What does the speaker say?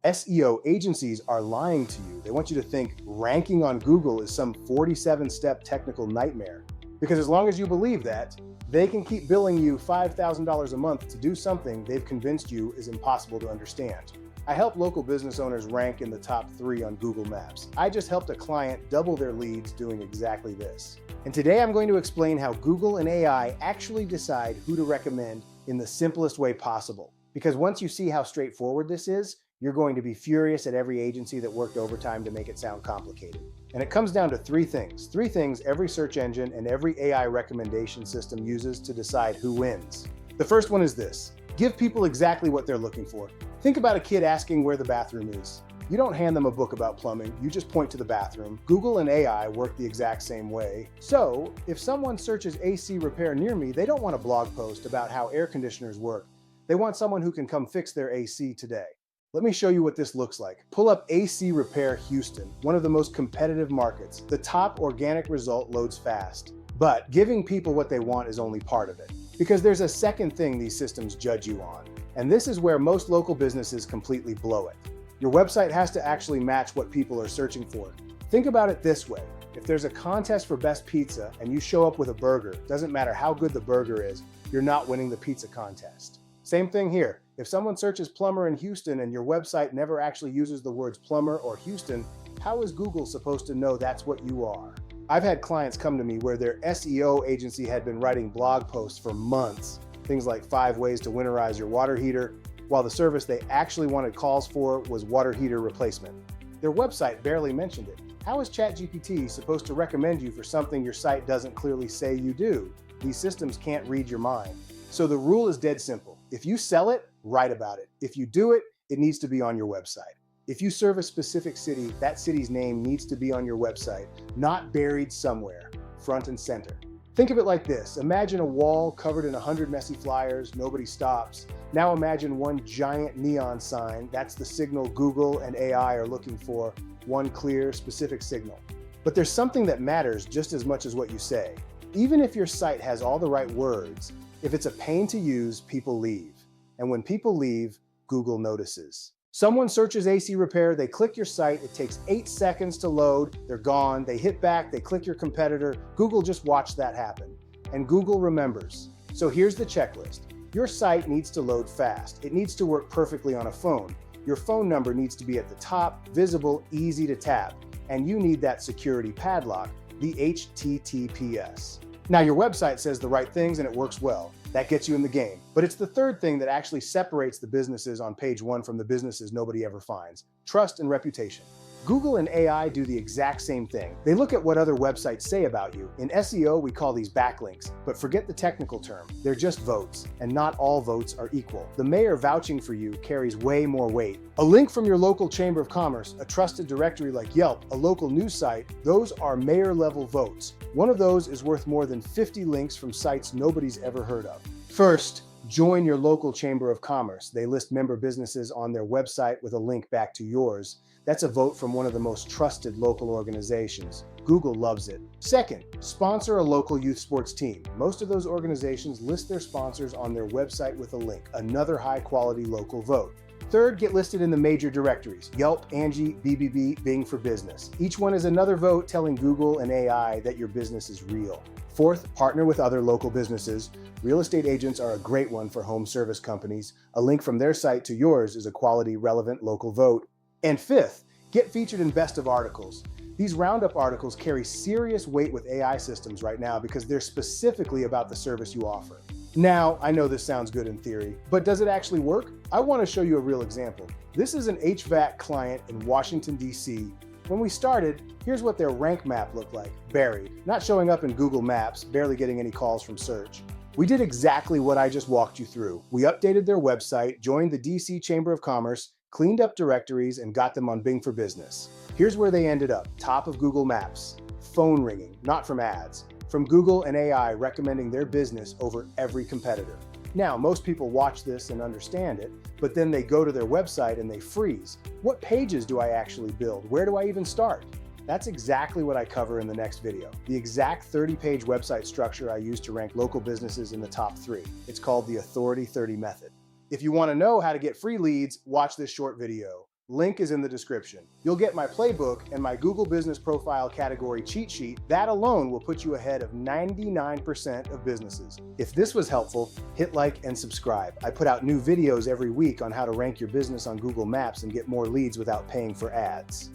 SEO agencies are lying to you. They want you to think ranking on Google is some 47-step technical nightmare. Because as long as you believe that, they can keep billing you $5,000 a month to do something they've convinced you is impossible to understand. I help local business owners rank in the top 3 on Google Maps. I just helped a client double their leads doing exactly this. And today I'm going to explain how Google and AI actually decide who to recommend in the simplest way possible. Because once you see how straightforward this is, you're going to be furious at every agency that worked overtime to make it sound complicated. And it comes down to 3 things. 3 things every search engine and every AI recommendation system uses to decide who wins. The first one is this: give people exactly what they're looking for. Think about a kid asking where the bathroom is. You don't hand them a book about plumbing, you just point to the bathroom. Google and AI work the exact same way. So, if someone searches AC repair near me, they don't want a blog post about how air conditioners work. They want someone who can come fix their AC today. Let me show you what this looks like. Pull up AC Repair Houston, one of the most competitive markets. The top organic result loads fast. But giving people what they want is only part of it. Because there's a second thing these systems judge you on. And this is where most local businesses completely blow it. Your website has to actually match what people are searching for. Think about it this way. If there's a contest for best pizza and you show up with a burger, doesn't matter how good the burger is, you're not winning the pizza contest. Same thing here. If someone searches plumber in Houston and your website never actually uses the words plumber or Houston, how is Google supposed to know that's what you are? I've had clients come to me where their SEO agency had been writing blog posts for months, things like 5 ways to winterize your water heater, while the service they actually wanted calls for was water heater replacement. Their website barely mentioned it. How is ChatGPT supposed to recommend you for something your site doesn't clearly say you do? These systems can't read your mind. So the rule is dead simple. If you sell it, write about it. If you do it, it needs to be on your website. If you serve a specific city, that city's name needs to be on your website, not buried somewhere, front and center. Think of it like this. Imagine a wall covered in 100 messy flyers, nobody stops. Now imagine one giant neon sign. That's the signal Google and AI are looking for, one clear, specific signal. But there's something that matters just as much as what you say. Even if your site has all the right words, if it's a pain to use, people leave. And when people leave, Google notices. Someone searches AC repair, they click your site, it takes 8 seconds to load, they're gone, they hit back, they click your competitor. Google just watched that happen. And Google remembers. So here's the checklist. Your site needs to load fast. It needs to work perfectly on a phone. Your phone number needs to be at the top, visible, easy to tap. And you need that security padlock, the HTTPS. Now your website says the right things and it works well. That gets you in the game. But it's the third thing that actually separates the businesses on page 1 from the businesses nobody ever finds: trust and reputation. Google and AI do the exact same thing. They look at what other websites say about you. In SEO, we call these backlinks, but forget the technical term. They're just votes, and not all votes are equal. The mayor vouching for you carries way more weight. A link from your local chamber of commerce, a trusted directory like Yelp, a local news site, those are mayor-level votes. One of those is worth more than 50 links from sites nobody's ever heard of. First, join your local chamber of commerce. They list member businesses on their website with a link back to yours. That's a vote from one of the most trusted local organizations. Google loves it. Second, sponsor a local youth sports team. Most of those organizations list their sponsors on their website with a link, another high-quality local vote. Third, get listed in the major directories: Yelp, Angie, BBB, Bing for Business. Each one is another vote telling Google and AI that your business is real. Fourth, partner with other local businesses. Real estate agents are a great one for home service companies. A link from their site to yours is a quality, relevant local vote. And fifth, get featured in Best of Articles. These roundup articles carry serious weight with AI systems right now because they're specifically about the service you offer. Now, I know this sounds good in theory, but does it actually work? I want to show you a real example. This is an HVAC client in Washington, D.C. When we started, here's what their rank map looked like: buried, not showing up in Google Maps, barely getting any calls from search. We did exactly what I just walked you through. We updated their website, joined the DC Chamber of Commerce, cleaned up directories, and got them on Bing for Business. Here's where they ended up: top of Google Maps. Phone ringing, not from ads. From Google and AI recommending their business over every competitor. Now, most people watch this and understand it, but then they go to their website and they freeze. What pages do I actually build? Where do I even start? That's exactly what I cover in the next video. The exact 30-page website structure I use to rank local businesses in the top 3. It's called the Authority 30 method. If you want to know how to get free leads, watch this short video. Link is in the description. You'll get my playbook and my Google Business Profile category cheat sheet. That alone will put you ahead of 99% of businesses. If this was helpful, hit like and subscribe. I put out new videos every week on how to rank your business on Google Maps and get more leads without paying for ads.